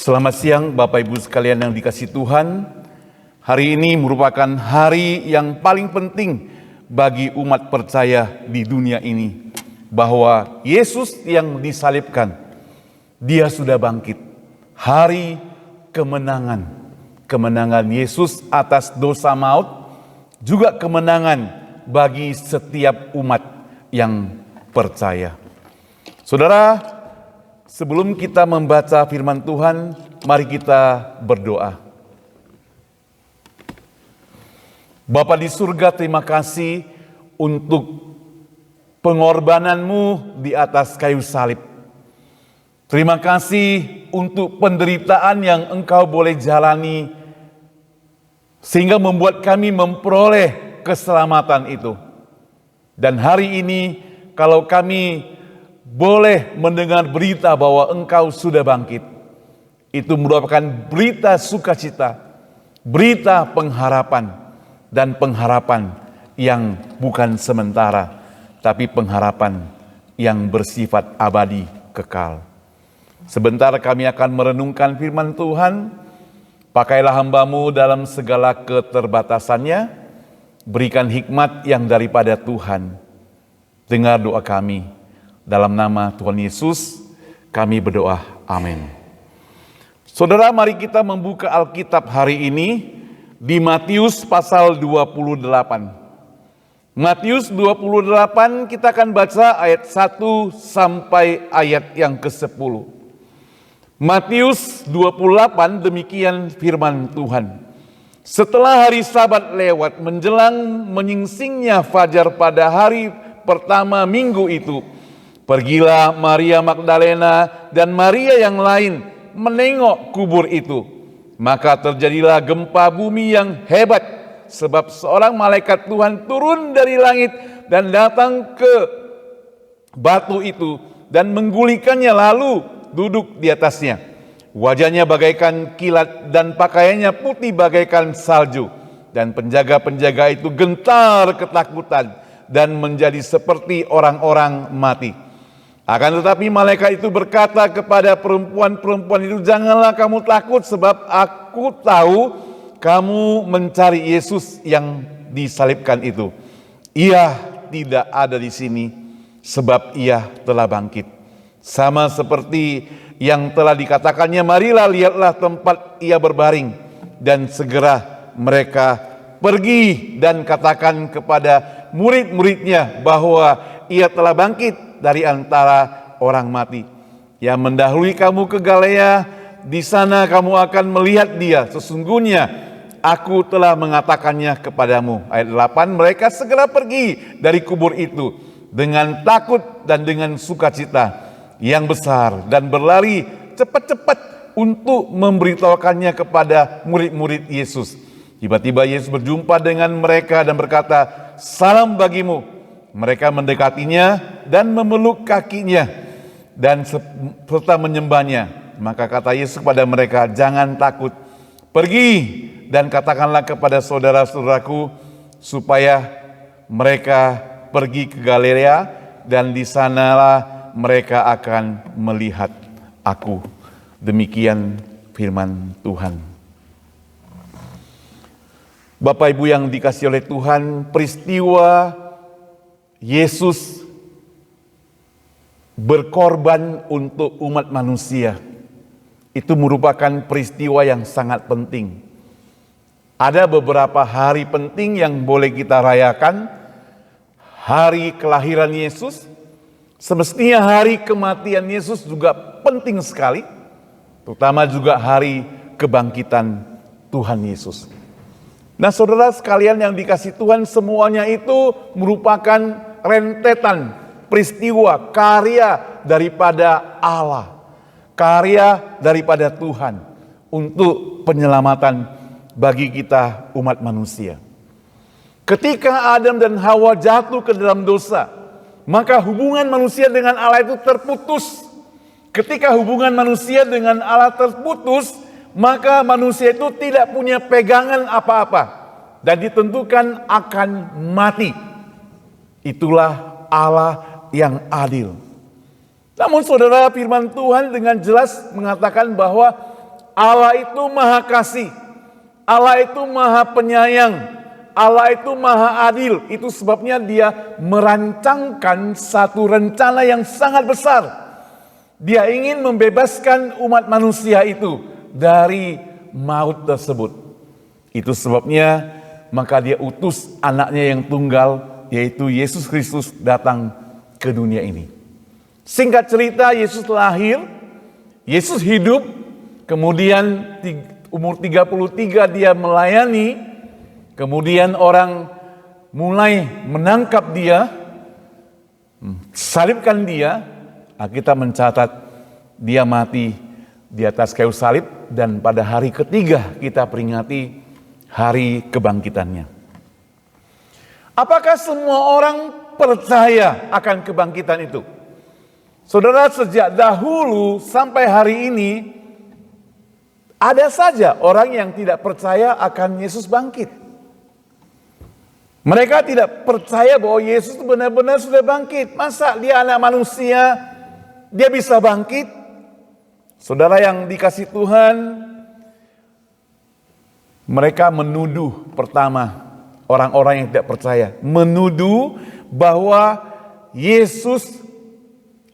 Selamat siang Bapak Ibu sekalian yang dikasihi Tuhan. Hari ini merupakan hari yang paling penting bagi umat percaya di dunia ini. Bahwa Yesus yang disalibkan, Dia sudah bangkit. Hari kemenangan. Kemenangan Yesus atas dosa maut, juga kemenangan bagi setiap umat yang percaya. Saudara, sebelum kita membaca firman Tuhan, mari kita berdoa. Bapa di surga, terima kasih untuk pengorbananmu di atas kayu salib. Terima kasih untuk penderitaan yang Engkau boleh jalani, sehingga membuat kami memperoleh keselamatan itu. Dan hari ini, kalau kami boleh mendengar berita bahwa Engkau sudah bangkit, itu merupakan berita sukacita, berita pengharapan, dan pengharapan yang bukan sementara, tapi pengharapan yang bersifat abadi kekal. Sebentar kami akan merenungkan firman Tuhan. Pakailah hamba-Mu dalam segala keterbatasannya, berikan hikmat yang daripada Tuhan. Dengar doa kami. Dalam nama Tuhan Yesus kami berdoa, amin. Saudara, mari kita membuka Alkitab hari ini di Matius pasal 28. Matius 28 kita akan baca ayat 1 sampai ayat yang ke-10. Matius 28 demikian firman Tuhan. Setelah hari Sabat lewat, menjelang menyingsingnya fajar pada hari pertama minggu itu, pergilah Maria Magdalena dan Maria yang lain menengok kubur itu. Maka terjadilah gempa bumi yang hebat, sebab seorang malaikat Tuhan turun dari langit dan datang ke batu itu dan menggulingkannya, lalu duduk di atasnya. Wajahnya bagaikan kilat dan pakaiannya putih bagaikan salju. Dan penjaga-penjaga itu gentar ketakutan dan menjadi seperti orang-orang mati. Akan tetapi malaikat itu berkata kepada perempuan-perempuan itu, janganlah kamu takut, sebab aku tahu kamu mencari Yesus yang disalibkan itu. Ia tidak ada di sini, sebab ia telah bangkit. Sama seperti yang telah dikatakannya, marilah lihatlah tempat ia berbaring. Dan segera mereka pergi dan katakan kepada murid-muridnya bahwa ia telah bangkit dari antara orang mati. Yang mendahului kamu ke Galilea, di sana kamu akan melihat dia. Sesungguhnya aku telah mengatakannya kepadamu. Ayat 8, mereka segera pergi dari kubur itu dengan takut dan dengan sukacita yang besar, dan berlari cepat-cepat untuk memberitahukannya kepada murid-murid Yesus. Tiba-tiba Yesus berjumpa dengan mereka dan berkata, salam bagimu. Mereka mendekatinya dan memeluk kakinya dan serta menyembahnya. Maka kata Yesus kepada mereka, jangan takut, pergi dan katakanlah kepada saudara-saudaraku supaya mereka pergi ke Galilea, dan di sanalah mereka akan melihat aku. Demikian firman Tuhan. Bapak Ibu yang dikasihi oleh Tuhan, peristiwa Yesus berkorban untuk umat manusia itu merupakan peristiwa yang sangat penting. Ada beberapa hari penting yang boleh kita rayakan. Hari kelahiran Yesus, semestinya hari kematian Yesus juga penting sekali, terutama juga hari kebangkitan Tuhan Yesus. Nah, saudara sekalian yang dikasihi Tuhan, semuanya itu merupakan rentetan peristiwa karya daripada Allah, karya daripada Tuhan untuk penyelamatan bagi kita umat manusia. Ketika Adam dan Hawa jatuh ke dalam dosa, maka hubungan manusia dengan Allah itu terputus. Ketika hubungan manusia dengan Allah terputus, maka manusia itu tidak punya pegangan apa-apa dan ditentukan akan mati. Itulah Allah yang adil. Namun saudara, firman Tuhan dengan jelas mengatakan bahwa Allah itu maha kasih, Allah itu maha penyayang, Allah itu maha adil. Itu sebabnya Dia merancangkan satu rencana yang sangat besar. Dia ingin membebaskan umat manusia itu dari maut tersebut. Itu sebabnya maka Dia utus anaknya yang tunggal, yaitu Yesus Kristus, datang ke dunia ini. Singkat cerita, Yesus lahir, Yesus hidup, kemudian umur 33 Dia melayani, kemudian orang mulai menangkap Dia, salibkan Dia. Kita mencatat Dia mati di atas kayu salib, dan pada hari ketiga kita peringati hari kebangkitannya. Apakah semua orang percaya akan kebangkitan itu? Saudara, sejak dahulu sampai hari ini ada saja orang yang tidak percaya akan Yesus bangkit. Mereka tidak percaya bahwa Yesus benar-benar sudah bangkit. Masa Dia anak manusia, Dia bisa bangkit? Saudara yang dikasih Tuhan, mereka menuduh pertama orang-orang yang tidak percaya. Menuduh bahwa Yesus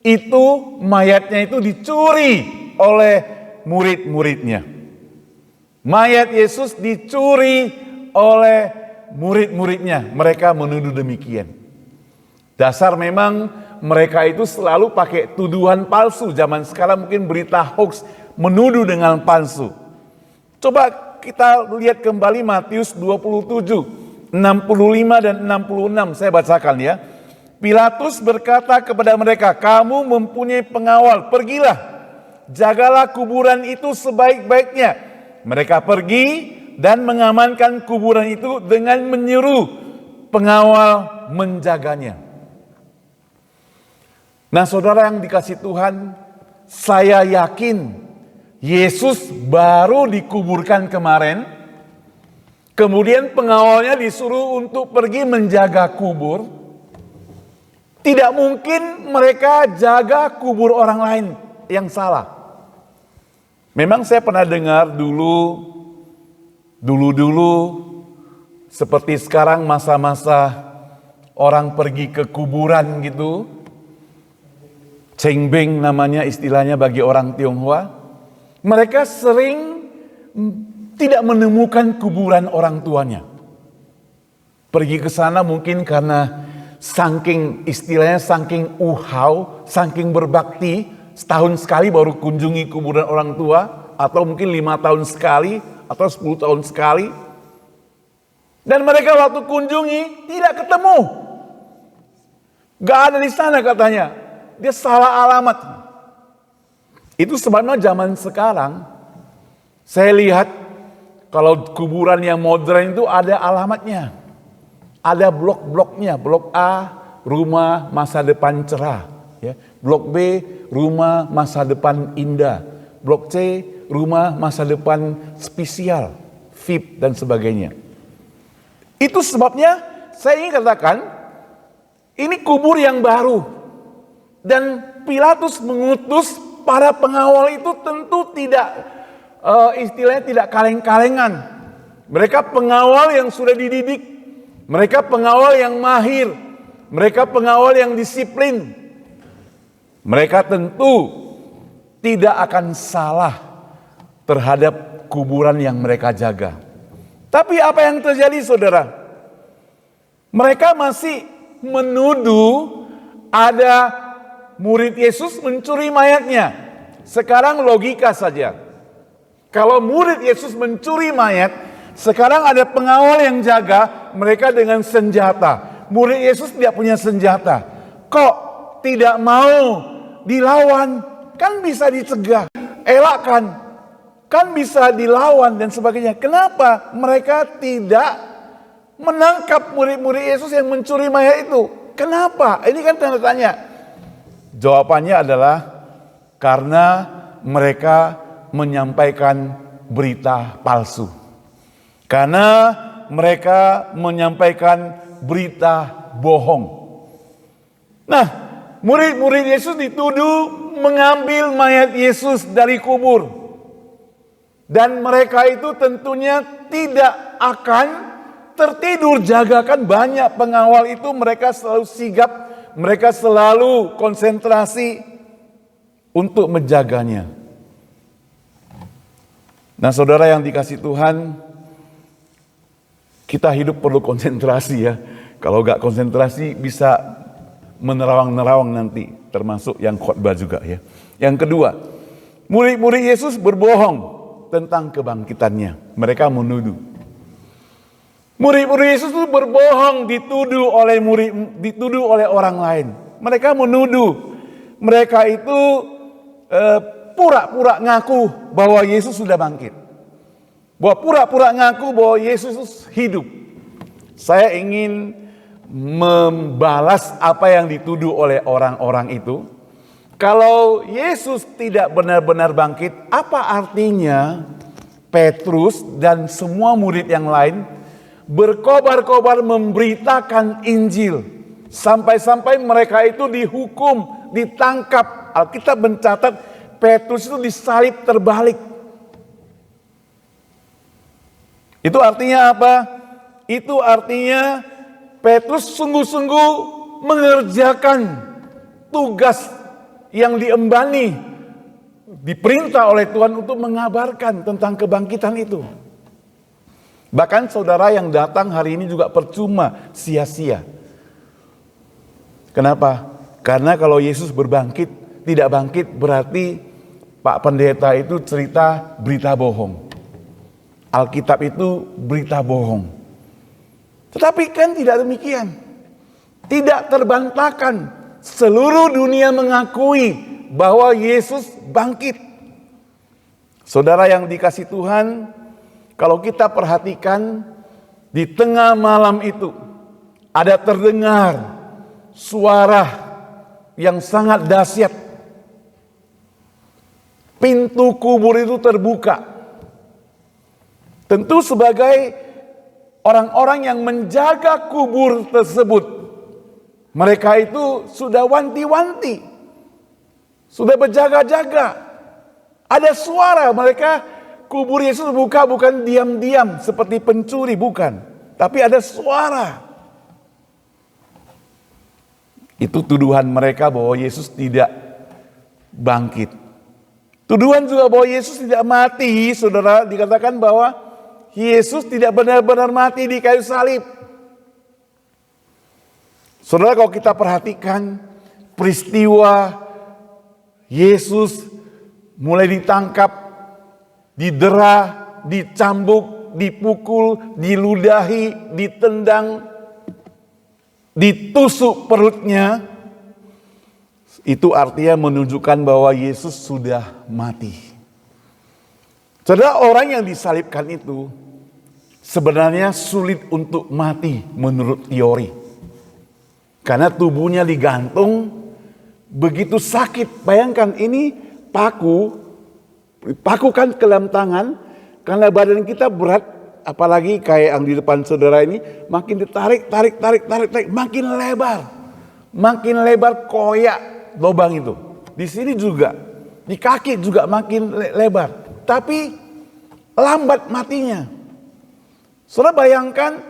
itu mayatnya itu dicuri oleh murid-muridnya. Mayat Yesus dicuri oleh murid-muridnya. Mereka menuduh demikian. Dasar memang mereka itu selalu pakai tuduhan palsu. Zaman sekarang mungkin berita hoax, menuduh dengan palsu. Coba kita lihat kembali Matius 27, 65 dan 66. Saya bacakan ya. Pilatus berkata kepada mereka, "Kamu mempunyai pengawal, pergilah, jagalah kuburan itu sebaik-baiknya." Mereka pergi dan mengamankan kuburan itu dengan menyuruh pengawal menjaganya. Nah, saudara yang dikasih Tuhan, saya yakin Yesus baru dikuburkan kemarin, kemudian pengawalnya disuruh untuk pergi menjaga kubur. Tidak mungkin mereka jaga kubur orang lain yang salah. Memang saya pernah dengar dulu seperti sekarang masa-masa orang pergi ke kuburan gitu. Cengbeng namanya istilahnya bagi orang Tionghoa. Mereka sering tidak menemukan kuburan orang tuanya. Pergi ke sana mungkin karena saking uhau, saking berbakti, setahun sekali baru kunjungi kuburan orang tua, atau mungkin 5 tahun sekali, atau 10 tahun sekali. Dan mereka waktu kunjungi tidak ketemu. Gak ada di sana katanya. Dia salah alamat. Itu sebabnya zaman sekarang, saya lihat kalau kuburan yang modern itu ada alamatnya. Ada blok-bloknya, blok A, rumah masa depan cerah. Ya. Blok B, rumah masa depan indah. Blok C, rumah masa depan spesial, VIP dan sebagainya. Itu sebabnya saya ingin katakan, ini kubur yang baru. Dan Pilatus mengutus para pengawal itu tentu tidak, istilahnya tidak kaleng-kalengan. Mereka pengawal yang sudah dididik. Mereka pengawal yang mahir, mereka pengawal yang disiplin. Mereka tentu tidak akan salah terhadap kuburan yang mereka jaga. Tapi apa yang terjadi, saudara? Mereka masih menuduh ada murid Yesus mencuri mayatnya. Sekarang logika saja. Kalau murid Yesus mencuri mayat, sekarang ada pengawal yang jaga, mereka dengan senjata. Murid Yesus tidak punya senjata. Kok tidak mau dilawan? Kan bisa dicegah, elakkan. Kan bisa dilawan dan sebagainya. Kenapa mereka tidak menangkap murid-murid Yesus yang mencuri mayat itu? Kenapa? Ini kan tanda tanya. Jawabannya adalah karena mereka menyampaikan berita palsu. Karena mereka menyampaikan berita bohong. Nah, murid-murid Yesus dituduh mengambil mayat Yesus dari kubur. Dan mereka itu tentunya tidak akan tertidur jaga. Kan banyak pengawal itu, mereka selalu sigap, mereka selalu konsentrasi untuk menjaganya. Nah, saudara yang dikasih Tuhan, kita hidup perlu konsentrasi ya. Kalau gak konsentrasi bisa menerawang-nerawang nanti, termasuk yang khotbah juga ya. Yang kedua, murid-murid Yesus berbohong tentang kebangkitannya. Mereka menuduh. Murid-murid Yesus itu berbohong, dituduh oleh orang lain. Mereka menuduh. Mereka itu pura-pura ngaku bahwa Yesus sudah bangkit. Bahwa pura-pura ngaku bahwa Yesus hidup. Saya ingin membalas apa yang dituduh oleh orang-orang itu. Kalau Yesus tidak benar-benar bangkit, apa artinya Petrus dan semua murid yang lain berkobar-kobar memberitakan Injil, sampai-sampai mereka itu dihukum, ditangkap. Alkitab mencatat Petrus itu disalib terbalik. Itu artinya apa? Itu artinya Petrus sungguh-sungguh mengerjakan tugas yang diembani, diperintah oleh Tuhan untuk mengabarkan tentang kebangkitan itu. Bahkan saudara yang datang hari ini juga percuma, sia-sia. Kenapa? Karena kalau Yesus berbangkit, tidak bangkit berarti Pak Pendeta itu cerita berita bohong. Alkitab itu berita bohong. Tetapi kan tidak demikian. Tidak terbantahkan. Seluruh dunia mengakui bahwa Yesus bangkit. Saudara yang dikasih Tuhan, kalau kita perhatikan di tengah malam itu ada terdengar suara yang sangat dahsyat. Pintu kubur itu terbuka. Tentu sebagai orang-orang yang menjaga kubur tersebut, mereka itu sudah wanti-wanti, sudah berjaga-jaga. Ada suara mereka, kubur Yesus buka bukan diam-diam seperti pencuri, bukan. Tapi ada suara. Itu tuduhan mereka bahwa Yesus tidak bangkit. Tuduhan juga bahwa Yesus tidak mati, saudara, dikatakan bahwa Yesus tidak benar-benar mati di kayu salib. Saudara, kalau kita perhatikan peristiwa Yesus mulai ditangkap, didera, dicambuk, dipukul, diludahi, ditendang, ditusuk perutnya, itu artinya menunjukkan bahwa Yesus sudah mati. Saudara, orang yang disalibkan itu sebenarnya sulit untuk mati menurut teori. Karena tubuhnya digantung, begitu sakit. Bayangkan ini paku kan ke dalam tangan, karena badan kita berat, apalagi kayak yang di depan saudara ini, makin ditarik, tarik, makin lebar koyak lubang itu. Di sini juga, di kaki juga makin lebar. Tapi lambat matinya. Saudara bayangkan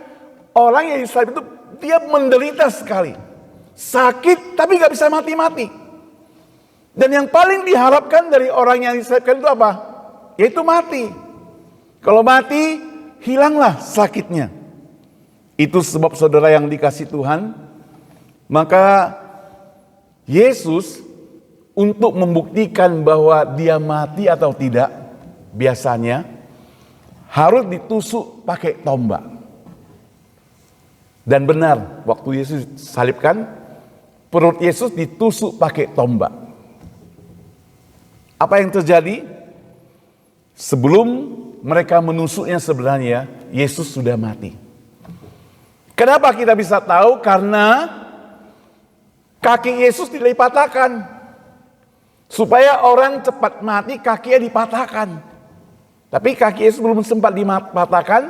orang yang disalib itu dia menderita sekali. Sakit tapi gak bisa mati-mati. Dan yang paling diharapkan dari orang yang disalibkan itu apa? Yaitu mati. Kalau mati, hilanglah sakitnya. Itu sebab saudara yang dikasih Tuhan, maka Yesus untuk membuktikan bahwa dia mati atau tidak, biasanya harus ditusuk pakai tombak. Dan benar, waktu Yesus salibkan, perut Yesus ditusuk pakai tombak. Apa yang terjadi? Sebelum mereka menusuknya sebenarnya, Yesus sudah mati. Kenapa kita bisa tahu? Karena kaki Yesus tidak dipatahkan. Supaya orang cepat mati, kakinya dipatahkan. Tapi kaki Yesus belum sempat dipatahkan,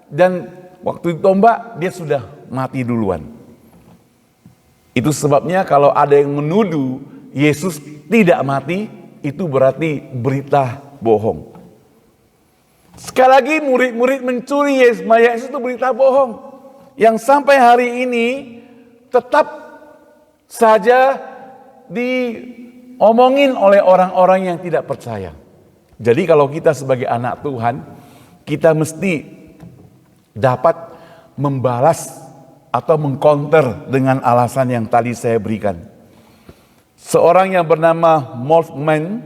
dan waktu ditombak dia sudah mati duluan. Itu sebabnya kalau ada yang menuduh Yesus tidak mati, itu berarti berita bohong. Sekali lagi murid-murid mencuri Yesus itu berita bohong. Yang sampai hari ini tetap saja diomongin oleh orang-orang yang tidak percaya. Jadi kalau kita sebagai anak Tuhan, kita mesti dapat membalas atau mengcounter dengan alasan yang tadi saya berikan. Seorang yang bernama Moltmann,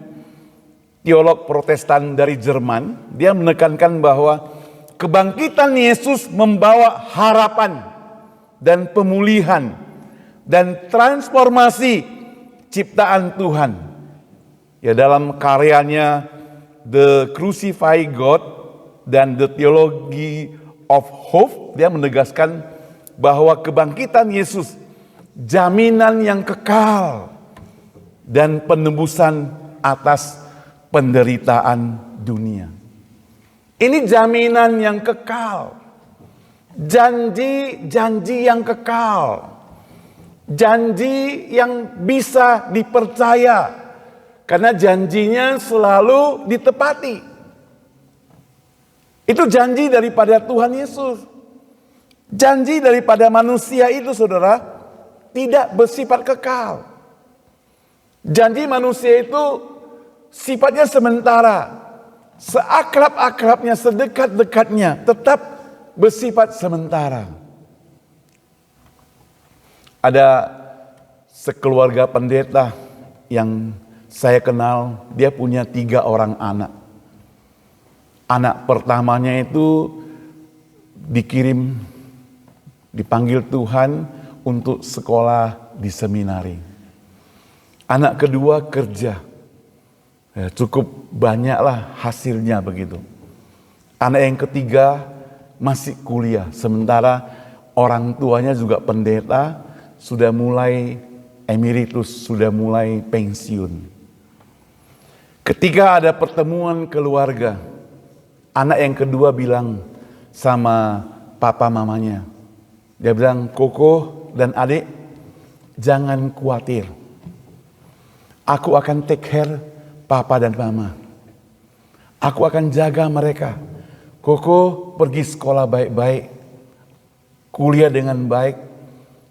teolog Protestan dari Jerman, dia menekankan bahwa kebangkitan Yesus membawa harapan dan pemulihan dan transformasi ciptaan Tuhan. Ya, dalam karyanya The Crucified God dan The Theology of Hope, dia menegaskan bahwa kebangkitan Yesus jaminan yang kekal dan penebusan atas penderitaan dunia. Ini jaminan yang kekal, janji yang kekal, janji yang bisa dipercaya, karena janjinya selalu ditepati. Itu janji daripada Tuhan Yesus. Janji daripada manusia itu, saudara, tidak bersifat kekal. Janji manusia itu sifatnya sementara. Seakrab-akrabnya, sedekat-dekatnya, tetap bersifat sementara. Ada sekeluarga pendeta yang saya kenal, dia punya 3 orang anak. Anak pertamanya itu dipanggil Tuhan untuk sekolah di seminari. Anak kedua kerja. Ya, cukup banyaklah hasilnya begitu. Anak yang ketiga masih kuliah, sementara orang tuanya juga pendeta, sudah mulai emeritus, sudah mulai pensiun. Ketika ada pertemuan keluarga, anak yang kedua bilang sama papa mamanya, dia bilang, "Koko dan adik, jangan khawatir. Aku akan take care papa dan mama. Aku akan jaga mereka. Koko pergi sekolah baik-baik, kuliah dengan baik,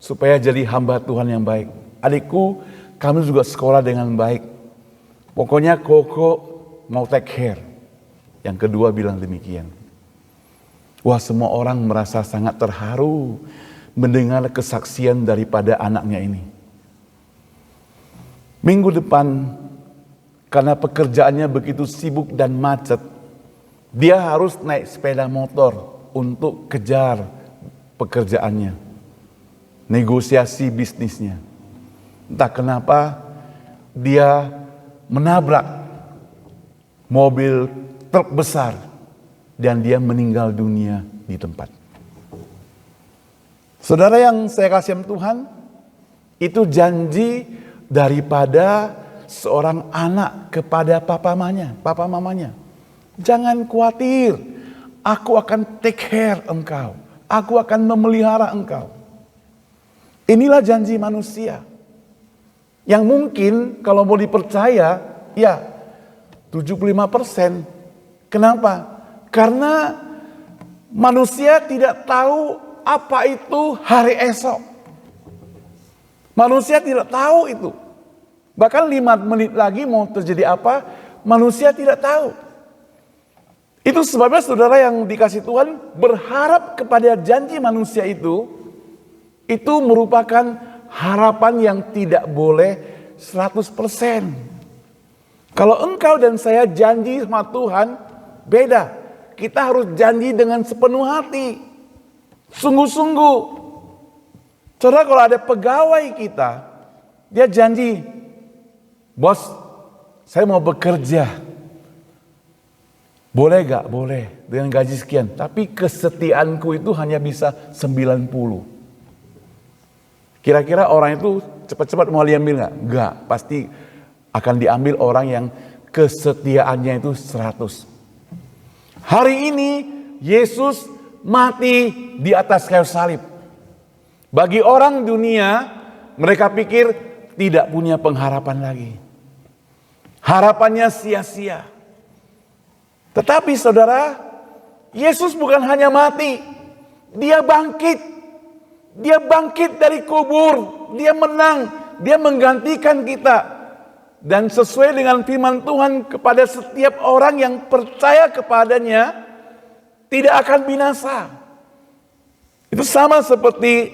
supaya jadi hamba Tuhan yang baik. Adikku, kamu juga sekolah dengan baik. Pokoknya Koko mau take care." Yang kedua bilang demikian. Wah, semua orang merasa sangat terharu mendengar kesaksian daripada anaknya ini. Minggu depan, karena pekerjaannya begitu sibuk dan macet, dia harus naik sepeda motor untuk kejar pekerjaannya, negosiasi bisnisnya. Entah kenapa dia menabrak mobil truk besar dan dia meninggal dunia di tempat. Saudara yang saya kasih Tuhan, itu janji daripada seorang anak kepada papa mamanya. Jangan khawatir, aku akan take care engkau. Aku akan memelihara engkau. Inilah janji manusia. Yang mungkin kalau mau dipercaya, ya 75%. Kenapa? Karena manusia tidak tahu apa itu hari esok. Manusia tidak tahu itu. Bahkan 5 menit lagi mau terjadi apa, manusia tidak tahu. Itu sebabnya saudara yang dikasih Tuhan berharap kepada janji manusia itu merupakan harapan yang tidak boleh 100%. Kalau engkau dan saya janji sama Tuhan, beda. Kita harus janji dengan sepenuh hati, sungguh-sungguh. Saudara, kalau ada pegawai kita, dia janji, "Bos, saya mau bekerja. Boleh gak? Boleh. Dengan gaji sekian. Tapi kesetiaanku itu hanya bisa 90. Kira-kira orang itu cepat-cepat mau diambil gak? Enggak. Pasti akan diambil orang yang kesetiaannya itu 100. Hari ini Yesus mati di atas kayu salib. Bagi orang dunia, mereka pikir tidak punya pengharapan lagi. Harapannya sia-sia. Tetapi saudara, Yesus bukan hanya mati, dia bangkit. Dia bangkit dari kubur, dia menang, dia menggantikan kita. Dan sesuai dengan firman Tuhan kepada setiap orang yang percaya kepadanya, tidak akan binasa. Itu sama seperti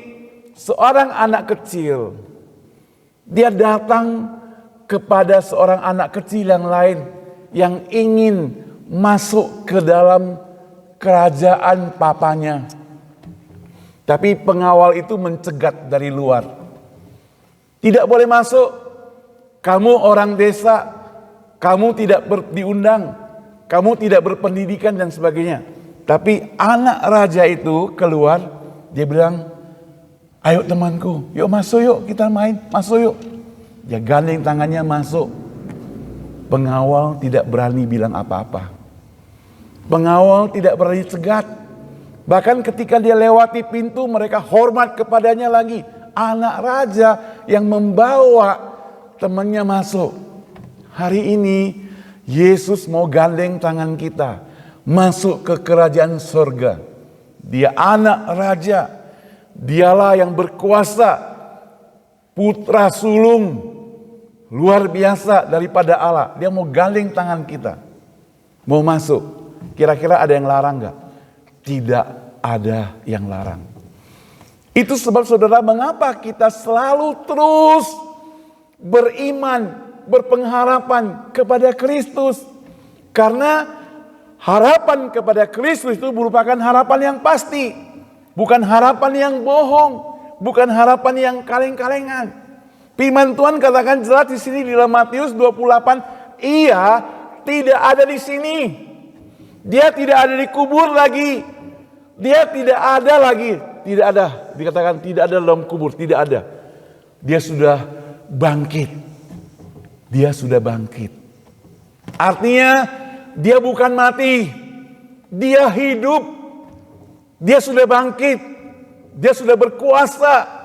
seorang anak kecil. Dia datang kepada seorang anak kecil yang lain yang ingin masuk ke dalam kerajaan papanya. Tapi pengawal itu mencegat dari luar. Tidak boleh masuk. Kamu orang desa, kamu tidak diundang, kamu tidak berpendidikan dan sebagainya. Tapi anak raja itu keluar, dia bilang, ayo temanku, yuk masuk yuk, kita main, masuk yuk. Dia gandeng tangannya masuk. Pengawal tidak berani bilang apa-apa. Pengawal tidak berani cegat. Bahkan ketika dia lewati pintu, mereka hormat kepadanya lagi. Anak raja yang membawa temannya masuk. Hari ini Yesus mau gandeng tangan kita masuk ke kerajaan surga. Dia anak raja. Dialah yang berkuasa, putra sulung luar biasa daripada Allah. Dia mau gandeng tangan kita, mau masuk. Kira-kira ada yang larang gak? Tidak ada yang larang. Itu sebab saudara, mengapa kita selalu terus beriman, berpengharapan kepada Kristus. Karena harapan kepada Kristus itu merupakan harapan yang pasti. Bukan harapan yang bohong, bukan harapan yang kaleng-kalengan. Firman Tuhan katakan jelas di sini di dalam Matius 28, ia tidak ada di sini. Dia tidak ada di kubur lagi. Dia tidak ada lagi, tidak ada. Dikatakan tidak ada dalam kubur, tidak ada. Dia sudah bangkit. Dia sudah bangkit. Artinya dia bukan mati. Dia hidup. Dia sudah bangkit. Dia sudah berkuasa.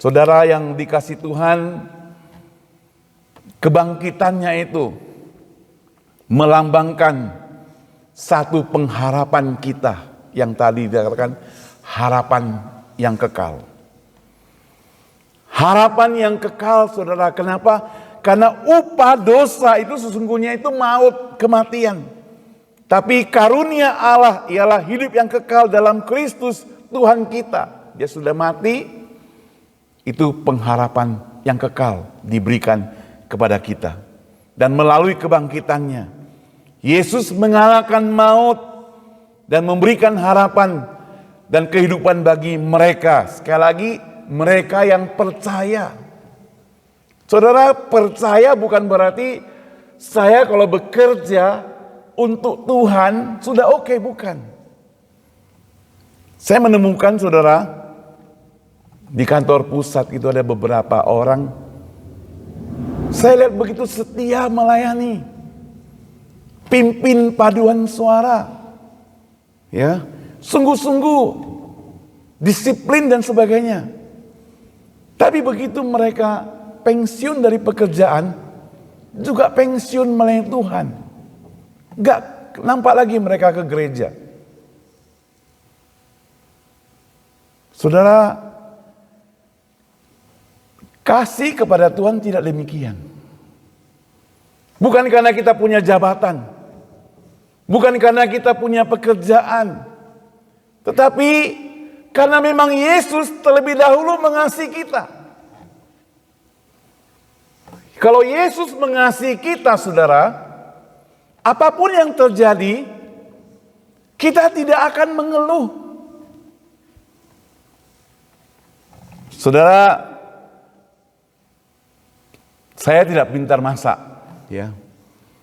Saudara yang dikasih Tuhan, kebangkitannya itu melambangkan satu pengharapan kita yang tadi dikatakan harapan yang kekal. Harapan yang kekal, saudara. Kenapa? Karena upah dosa itu sesungguhnya itu maut, kematian. Tapi karunia Allah ialah hidup yang kekal dalam Kristus Tuhan kita. Dia sudah mati, itu pengharapan yang kekal diberikan kepada kita. Dan melalui kebangkitannya, Yesus mengalahkan maut dan memberikan harapan dan kehidupan bagi mereka. Sekali lagi, mereka yang percaya. Saudara, percaya bukan berarti saya kalau bekerja untuk Tuhan sudah oke, bukan. Saya menemukan saudara, di kantor pusat itu ada beberapa orang, saya lihat begitu setia melayani, pimpin paduan suara, ya, sungguh-sungguh, disiplin dan sebagainya. Tapi begitu mereka pensiun dari pekerjaan, juga pensiun melayani Tuhan. Gak nampak lagi mereka ke gereja. Saudara, kasih kepada Tuhan tidak demikian. Bukan karena kita punya jabatan, bukan karena kita punya pekerjaan, tetapi karena memang Yesus terlebih dahulu mengasihi kita. Kalau Yesus mengasihi kita, saudara, apapun yang terjadi, kita tidak akan mengeluh. Saudara, saya tidak pintar masak, ya.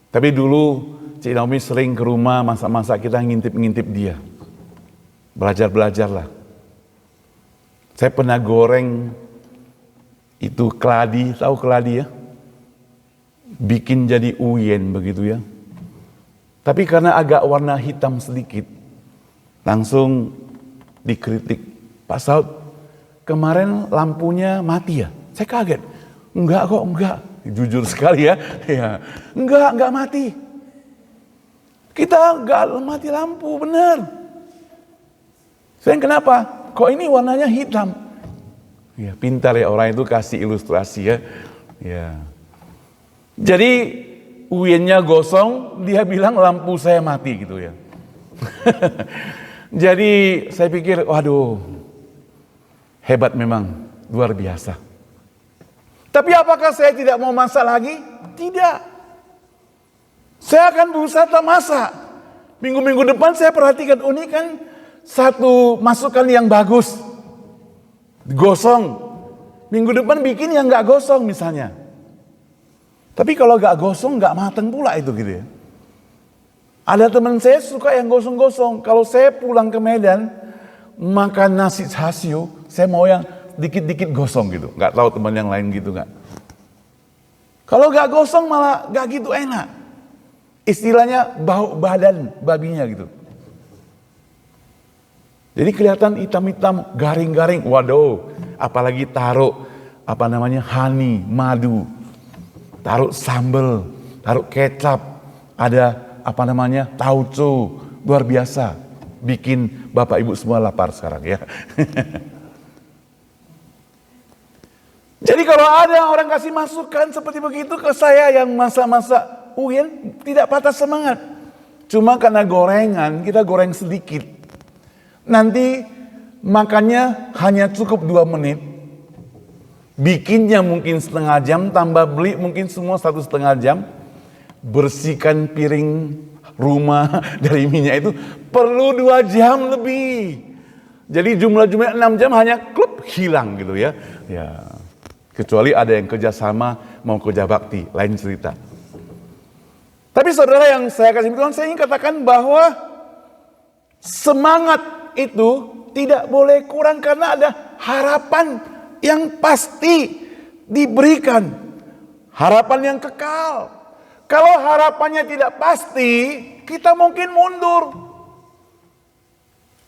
Tapi dulu Cik Naomi sering ke rumah masak-masak, kita ngintip-ngintip dia. Belajar-belajarlah. Saya pernah goreng itu keladi, tahu keladi ya? Bikin jadi uyen begitu ya. Tapi karena agak warna hitam sedikit, langsung dikritik. Pak Saud, kemarin lampunya mati ya? Saya kaget. Enggak kok, enggak. Jujur sekali ya. Ya, enggak mati. Kita enggak mati lampu, benar. Saya kenapa? Kok ini warnanya hitam? Ya, pintar ya orang itu kasih ilustrasi ya. Ya. Jadi uyennya gosong, dia bilang lampu saya mati gitu ya. Jadi saya pikir, waduh, hebat memang, luar biasa. Tapi apakah saya tidak mau masak lagi? Tidak. Saya akan berusaha tak masak. Minggu-minggu depan saya perhatikan, ini kan satu masukan yang bagus. Gosong. Minggu depan bikin yang gak gosong misalnya. Tapi kalau gak gosong gak mateng pula itu gitu ya. Ada teman saya suka yang gosong-gosong. Kalau saya pulang ke Medan, makan nasi chasiu, saya mau yang dikit-dikit gosong gitu. Gak tahu teman yang lain gitu gak. Kalau gak gosong malah gak gitu enak. Istilahnya bau badan babinya gitu. Jadi kelihatan hitam-hitam, garing-garing. Waduh, apalagi taruh honey, madu. Taruh sambal, taruh kecap, ada tauco, luar biasa. Bikin Bapak Ibu semua lapar sekarang ya. Jadi kalau ada orang kasih masukan seperti begitu ke saya yang masa-masa uyen, tidak patah semangat. Cuma karena gorengan, kita goreng sedikit. Nanti makannya hanya cukup 2 menit. Bikinnya mungkin setengah jam, tambah beli mungkin semua 1,5 jam. Bersihkan piring rumah dari minyak itu perlu 2 jam lebih. Jadi jumlah-jumlah 6 jam hanya klub hilang gitu ya. Ya. Kecuali ada yang kerjasama mau kerja bakti, lain cerita. Tapi saudara yang saya kasih Tuhan, saya ingin katakan bahwa semangat itu tidak boleh kurang karena ada harapan yang pasti diberikan. Harapan yang kekal. Kalau harapannya tidak pasti, kita mungkin mundur.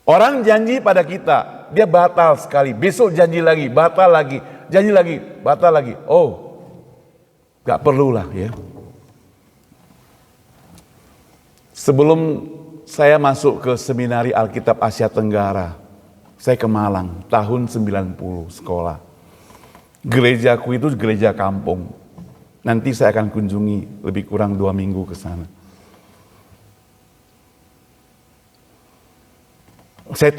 Orang janji pada kita, dia batal sekali. Besok janji lagi, batal lagi. Janji lagi, batal lagi. Oh, gak perlulah ya. Sebelum saya masuk ke Seminari Alkitab Asia Tenggara, saya ke Malang, tahun 90 sekolah. Gerejaku itu gereja kampung. Nanti saya akan kunjungi lebih kurang 2 minggu ke sana. Saya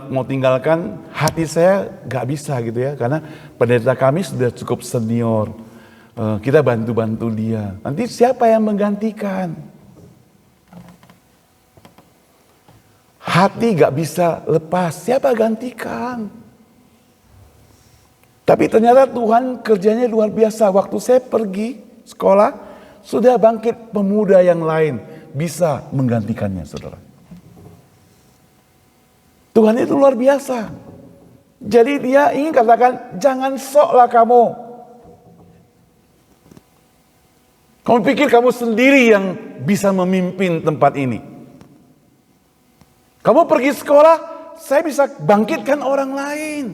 mau tinggalkan, hati saya gak bisa gitu ya. Karena pendeta kami sudah cukup senior. Kita bantu-bantu dia. Nanti siapa yang menggantikan? Hati gak bisa lepas, siapa gantikan? Tapi ternyata Tuhan kerjanya luar biasa. Waktu saya pergi sekolah, sudah bangkit pemuda yang lain. Bisa menggantikannya, saudara. Tuhan itu luar biasa. Jadi dia ingin katakan, jangan soklah kamu. Kamu pikir kamu sendiri yang bisa memimpin tempat ini. Kamu pergi sekolah, saya bisa bangkitkan orang lain.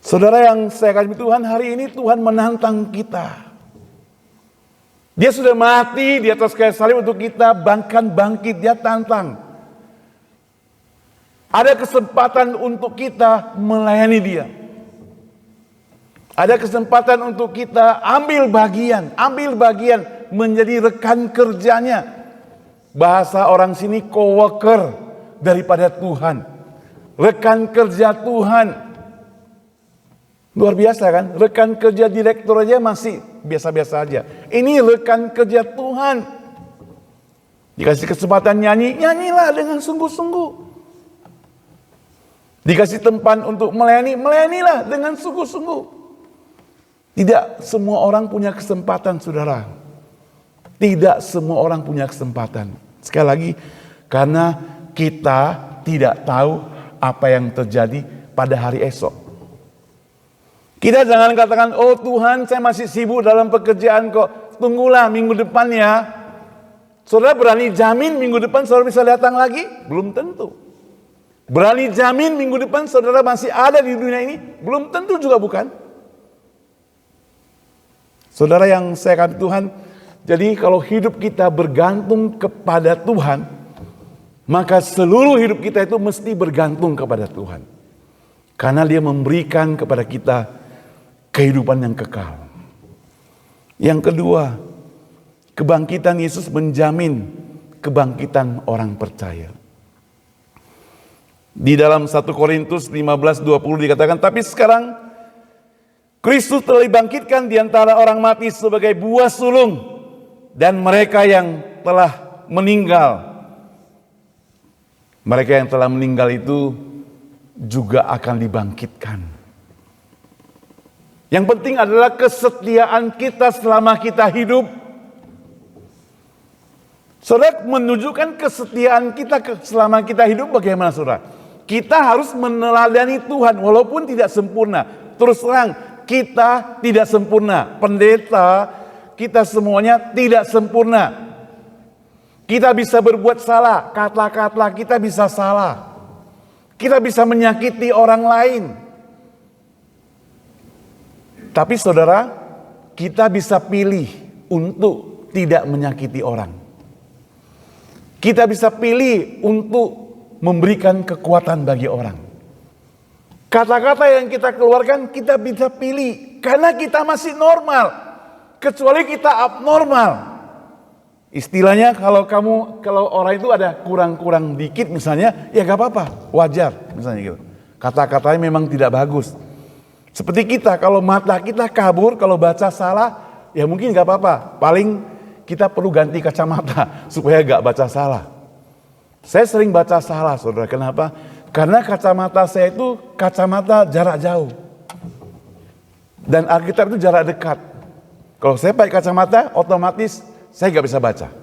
Saudara yang saya kasih Tuhan, hari ini Tuhan menantang kita. Dia sudah mati di atas kayu salib untuk kita, bahkan bangkit, dia tantang. Ada kesempatan untuk kita melayani dia. Ada kesempatan untuk kita ambil bagian menjadi rekan kerjanya. Bahasa orang sini coworker daripada Tuhan. Rekan kerja Tuhan. Luar biasa kan? Rekan kerja direktur aja masih biasa-biasa aja. Ini rekan kerja Tuhan. Dikasih kesempatan nyanyi, nyanyilah dengan sungguh-sungguh. Dikasih tempat untuk melayani, melayanilah dengan sungguh-sungguh. Tidak semua orang punya kesempatan, saudara. Tidak semua orang punya kesempatan. Sekali lagi, karena kita tidak tahu apa yang terjadi pada hari esok. Kita jangan katakan, oh Tuhan saya masih sibuk dalam pekerjaan kok. Tunggulah minggu depan ya. Saudara berani jamin minggu depan saudara bisa datang lagi? Belum tentu. Berani jamin minggu depan saudara masih ada di dunia ini? Belum tentu juga, bukan? Saudara yang saya kasihi Tuhan, jadi kalau hidup kita bergantung kepada Tuhan, maka seluruh hidup kita itu mesti bergantung kepada Tuhan. Karena Dia memberikan kepada kita kehidupan yang kekal. Yang kedua, kebangkitan Yesus menjamin kebangkitan orang percaya. Di dalam 1 Korintus 15:20 dikatakan, tapi sekarang Kristus telah dibangkitkan di antara orang mati sebagai buah sulung, dan mereka yang telah meninggal, itu juga akan dibangkitkan. Yang penting adalah kesetiaan kita selama kita hidup. Saudara, menunjukkan kesetiaan kita selama kita hidup bagaimana, saudara? Kita harus meneladani Tuhan walaupun tidak sempurna. Terus terang, kita tidak sempurna. Pendeta, kita semuanya tidak sempurna. Kita bisa berbuat salah, kata-kata kita bisa salah. Kita bisa menyakiti orang lain. Tapi saudara, kita bisa pilih untuk tidak menyakiti orang. Kita bisa pilih untuk memberikan kekuatan bagi orang. Kata-kata yang kita keluarkan kita bisa pilih karena kita masih normal. Kecuali kita abnormal. Istilahnya kalau orang itu ada kurang-kurang dikit misalnya, ya gak apa-apa, wajar misalnya gitu. Kata-katanya memang tidak bagus. Seperti kita, kalau mata kita kabur, kalau baca salah, ya mungkin gak apa-apa. Paling kita perlu ganti kacamata supaya gak baca salah. Saya sering baca salah, saudara. Kenapa? Karena kacamata saya itu kacamata jarak jauh. Dan Alkitab itu jarak dekat. Kalau saya pakai kacamata, otomatis saya gak bisa baca.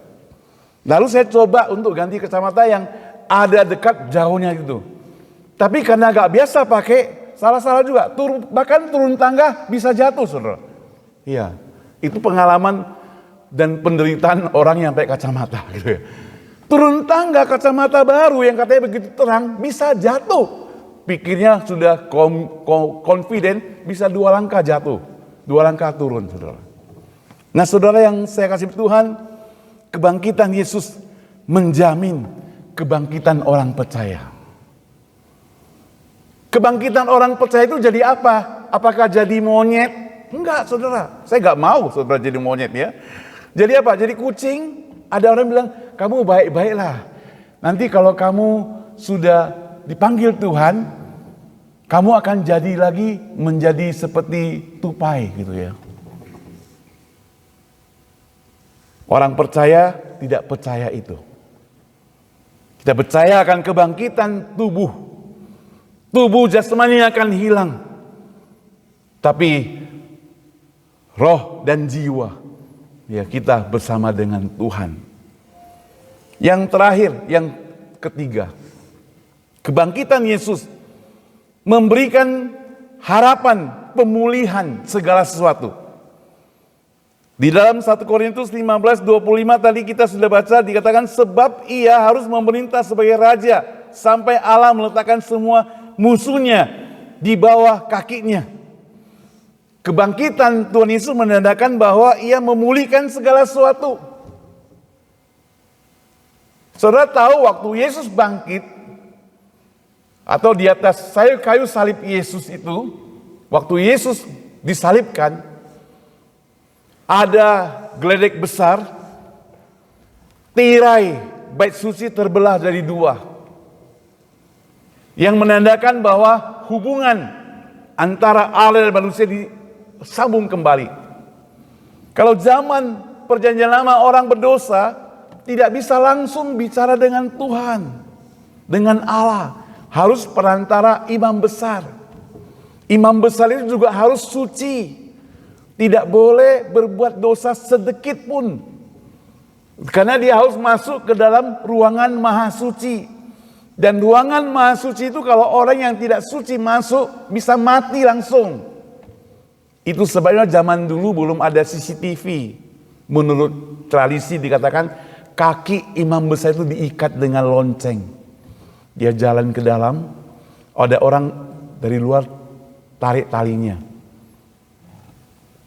Lalu saya coba untuk ganti kacamata yang ada dekat jauhnya gitu. Tapi karena gak biasa pakai, salah-salah juga. Bahkan turun tangga bisa jatuh, saudara. Iya, itu pengalaman dan penderitaan orang yang pakai kacamata gitu ya. Turun tangga kacamata baru yang katanya begitu terang bisa jatuh. Pikirnya sudah confident, bisa 2 langkah jatuh, 2 langkah turun, saudara. Nah, saudara yang saya kasih Tuhan, kebangkitan Yesus menjamin kebangkitan orang percaya. Kebangkitan orang percaya itu jadi apa? Apakah jadi monyet? Enggak, saudara. Saya enggak mau saudara jadi monyet ya. Jadi apa? Jadi kucing. Ada orang bilang, kamu baik-baiklah. Nanti kalau kamu sudah dipanggil Tuhan, kamu akan jadi lagi menjadi seperti tupai gitu ya. Orang percaya tidak percaya itu. Kita percaya akan kebangkitan tubuh. Tubuh jasmani akan hilang. Tapi roh dan jiwa, ya kita bersama dengan Tuhan. Yang terakhir, yang ketiga, kebangkitan Yesus memberikan harapan pemulihan segala sesuatu. Di dalam 1 Korintus 15:25 tadi kita sudah baca, dikatakan sebab ia harus memerintah sebagai raja sampai Allah meletakkan semua musuhnya di bawah kakinya. Kebangkitan Tuhan Yesus menandakan bahwa ia memulihkan segala sesuatu. Saudara tahu waktu Yesus bangkit atau di atas kayu salib Yesus itu, waktu Yesus disalibkan, ada geledek besar, tirai bait suci terbelah dari 2. Yang menandakan bahwa hubungan antara Allah dan manusia disambung kembali. Kalau zaman perjanjian lama orang berdosa, tidak bisa langsung bicara dengan Tuhan, dengan Allah. Harus perantara imam besar. Imam besar itu juga harus suci. Tidak boleh berbuat dosa sedikit pun. Karena dia harus masuk ke dalam ruangan maha suci. Dan ruangan maha suci itu kalau orang yang tidak suci masuk bisa mati langsung. Itu sebabnya zaman dulu belum ada CCTV. Menurut tradisi dikatakan kaki imam besar itu diikat dengan lonceng. Dia jalan ke dalam, ada orang dari luar tarik talinya.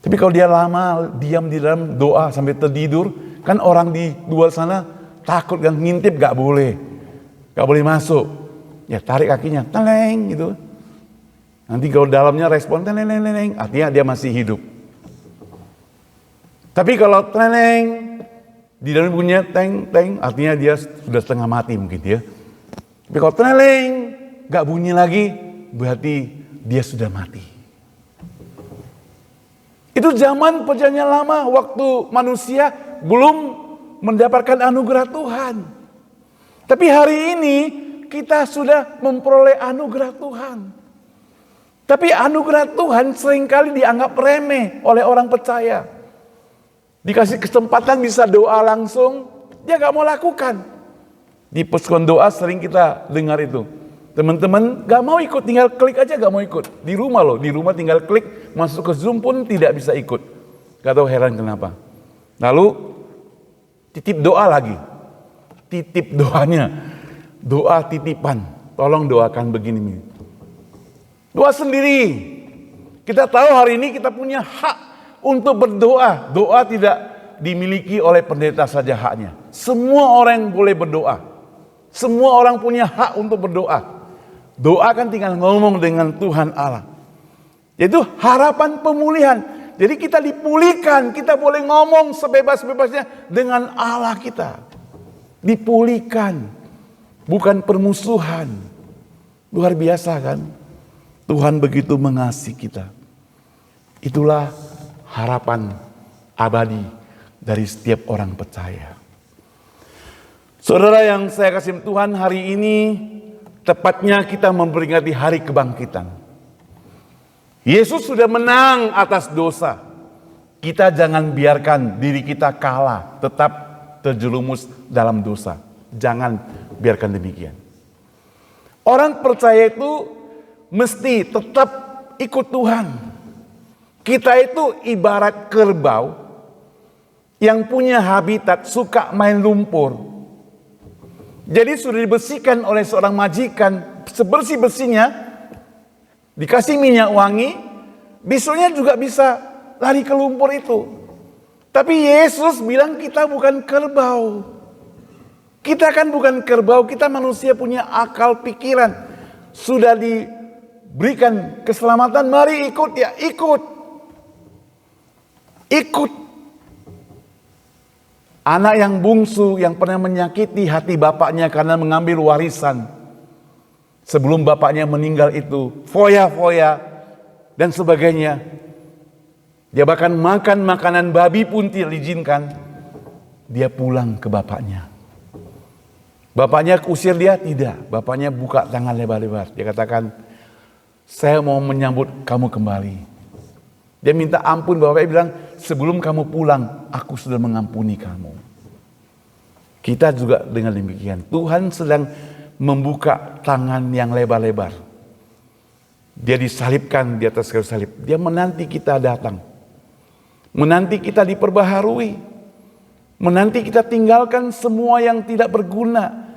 Tapi kalau dia lama diam di dalam doa sampai tertidur, kan orang di luar sana takut kan, ngintip gak boleh masuk. Ya tarik kakinya, teleng gitu. Nanti kalau dalamnya respon teleng, artinya dia masih hidup. Tapi kalau teleng, di dalam bunyinya teng, artinya dia sudah setengah mati mungkin ya. Tapi kalau teleng, gak bunyi lagi, berarti dia sudah mati. Itu zaman perjanjian lama, waktu manusia belum mendapatkan anugerah Tuhan. Tapi hari ini kita sudah memperoleh anugerah Tuhan. Tapi anugerah Tuhan seringkali dianggap remeh oleh orang percaya. Dikasih kesempatan bisa doa langsung, dia gak mau lakukan. Di persekutuan doa sering kita dengar itu. Teman-teman gak mau ikut, tinggal klik aja gak mau ikut. Di rumah loh, di rumah tinggal klik, masuk ke Zoom pun tidak bisa ikut. Gak tahu heran kenapa. Lalu titip doa lagi. Titip doanya. Doa titipan. Tolong doakan begini. Doa sendiri. Kita tahu hari ini kita punya hak untuk berdoa. Doa tidak dimiliki oleh pendeta saja haknya. Semua orang boleh berdoa. Semua orang punya hak untuk berdoa. Doa kan tinggal ngomong dengan Tuhan Allah. Yaitu harapan pemulihan. Jadi kita dipulihkan, kita boleh ngomong sebebas-bebasnya dengan Allah kita. Dipulihkan, bukan permusuhan. Luar biasa kan? Tuhan begitu mengasihi kita. Itulah harapan abadi dari setiap orang percaya. Saudara yang saya kasih Tuhan, hari ini tepatnya kita memperingati hari kebangkitan. Yesus sudah menang atas dosa. Kita jangan biarkan diri kita kalah, tetap terjerumus dalam dosa. Jangan biarkan demikian. Orang percaya itu mesti tetap ikut Tuhan. Kita itu ibarat kerbau yang punya habitat suka main lumpur. Jadi sudah dibersihkan oleh seorang majikan, sebersih-bersihnya, dikasih minyak wangi, besoknya juga bisa lari ke lumpur itu. Tapi Yesus bilang kita bukan kerbau. Kita kan bukan kerbau, kita manusia punya akal pikiran. Sudah diberikan keselamatan, mari ikut ya, ikut. Ikut. Anak yang bungsu yang pernah menyakiti hati bapaknya karena mengambil warisan. Sebelum bapaknya meninggal itu, foya-foya dan sebagainya. Dia bahkan makan makanan babi pun tidak diizinkan. Dia pulang ke bapaknya. Bapaknya usir dia? Tidak. Bapaknya buka tangan lebar-lebar. Dia katakan, saya mau menyambut kamu kembali. Dia minta ampun, bapaknya bilang, sebelum kamu pulang, aku sudah mengampuni kamu. Kita juga dengan demikian. Tuhan sedang membuka tangan yang lebar-lebar. Dia disalibkan di atas kayu salib. Dia menanti kita datang. Menanti kita diperbaharui. Menanti kita tinggalkan semua yang tidak berguna.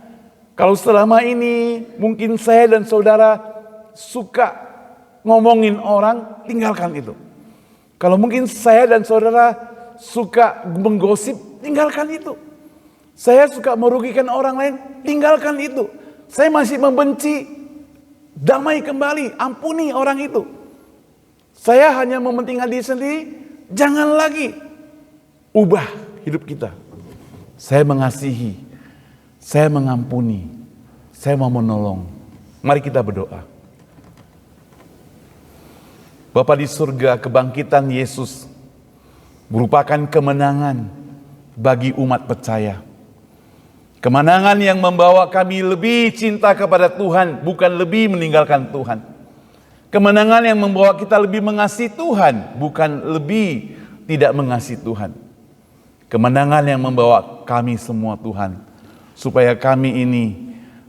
Kalau selama ini mungkin saya dan saudara suka ngomongin orang, tinggalkan itu. Kalau mungkin saya dan saudara suka menggosip, tinggalkan itu. Saya suka merugikan orang lain, tinggalkan itu. Saya masih membenci, damai kembali, ampuni orang itu. Saya hanya mementingkan diri sendiri, jangan lagi. Ubah hidup kita. Saya mengasihi, saya mengampuni, saya mau menolong. Mari kita berdoa. Bapa di surga, kebangkitan Yesus merupakan kemenangan bagi umat percaya. Kemenangan yang membawa kami lebih cinta kepada Tuhan, bukan lebih meninggalkan Tuhan. Kemenangan yang membawa kita lebih mengasihi Tuhan, bukan lebih tidak mengasihi Tuhan. Kemenangan yang membawa kami semua Tuhan, supaya kami ini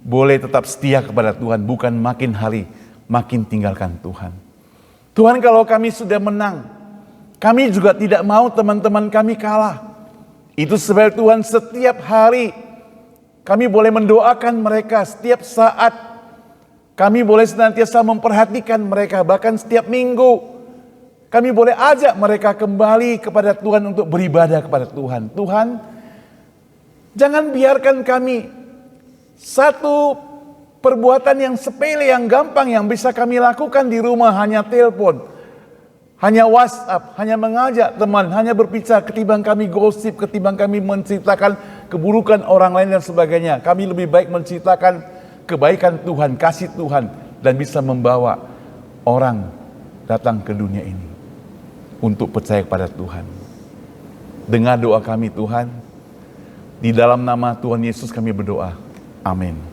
boleh tetap setia kepada Tuhan, bukan makin hari makin tinggalkan Tuhan. Tuhan, kalau kami sudah menang, kami juga tidak mau teman-teman kami kalah. Itu sebab Tuhan setiap hari kami boleh mendoakan mereka, setiap saat kami boleh senantiasa memperhatikan mereka, bahkan setiap minggu kami boleh ajak mereka kembali kepada Tuhan untuk beribadah kepada Tuhan. Tuhan, jangan biarkan kami satu perbuatan yang sepele, yang gampang, yang bisa kami lakukan di rumah, hanya telepon, hanya WhatsApp, hanya mengajak teman, hanya berbicara, ketimbang kami gosip, ketimbang kami menceritakan keburukan orang lain dan sebagainya. Kami lebih baik menceritakan kebaikan Tuhan, kasih Tuhan, dan bisa membawa orang datang ke dunia ini untuk percaya kepada Tuhan. Dengar doa kami Tuhan, di dalam nama Tuhan Yesus kami berdoa. Amin.